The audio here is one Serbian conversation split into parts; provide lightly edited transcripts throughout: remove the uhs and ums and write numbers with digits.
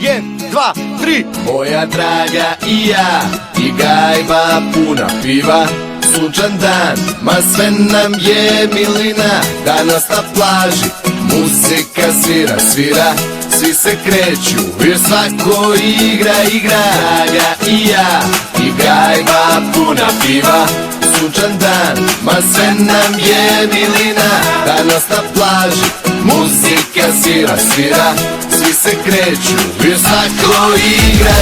1, 2, 3. Moja draga i ja, i gajba puna piva. Sunčan dan, ma sve nam je milina. Danas na plaži, muzika svira, svira. Svi se kreću, jer svako igra. Draga i ja, i gajba puna piva. Sunčan dan, ma sve nam je milina. Danas na plaži, muzika svira, svira. Svi se kreću, jer svako igra.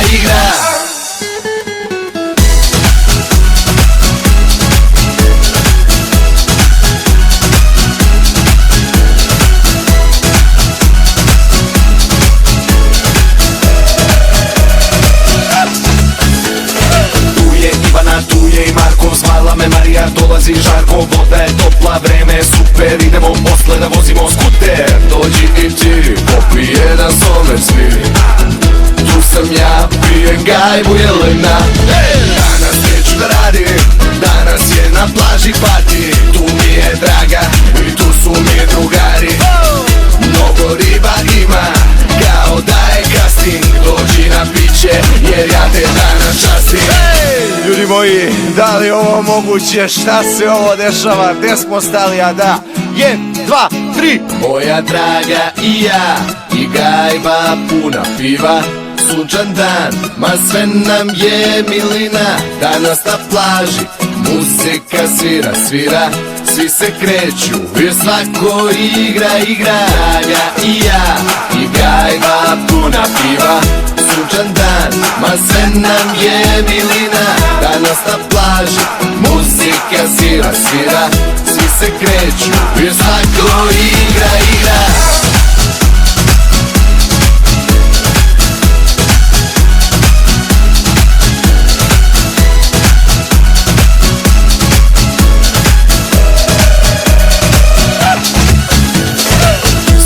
Tu je i Marko, zvala me Marija, dolazi žarko. Voda je topla, vreme je super, idemo posle da vozimo skuter. Dođi i ti, popi jedan somer svi. Tu sam ja, pijem gajbu jelena. Danas neću da radim, danas je na plaži party. Tu mi je draga i tu su mi drugari. Mnogo riba ima, kao da je casting. Dođi na piće, jer ja te danas častim. Ljudi moji, da li je ovo moguće? Šta se ovo dešava? Gde smo stali? A da, 1, 2, 3. Moja draga i ja, i gajba puna piva. Sunčan dan, ma sve nam je milina. Danas na plaži, muzika svira, svira. Svi se kreću, jer svako igra. Draga i ja, i gajba puna piva. Sunčan dan, ma sve nam je milina. Danas na plaži, muzika svira, svira. Svi se kreću, jer svako igra.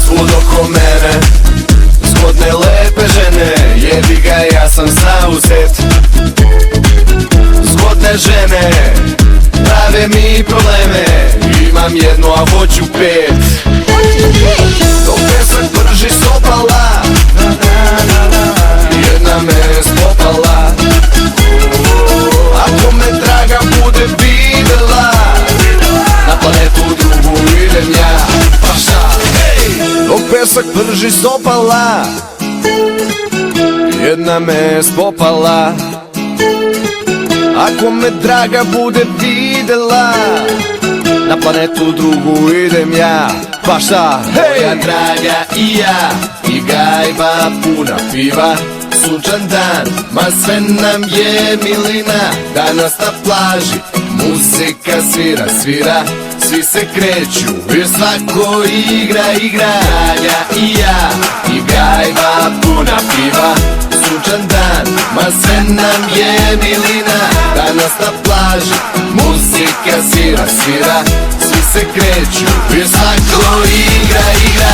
Svud oko mene, zgodne lepe žene. Jebi ga, ja sam zauzet. Zgodne žene prave mi probleme. Imam jednu, a hoću pet. Dok pesak brži sopala, jedna me spopala. Ako me draga bude videla, na planetu drugu idem ja. Pa šta? Dok pesak brži sopala, jedna me spopala. Ako me draga bude videla, na planetu drugu idem ja. Pa šta? Moja draga i ja, i gajba puna piva. Sunčan dan, ma sve nam je milina. Danas na plaži, muzika svira, svira. Svi se kreću, jer svako igra. Draga i ja, i gajba puna piva. Sunčan dan, ma sve nam je milina. Danas na plaži, muzika svira, svira. Svi se kreću, jer svako igra.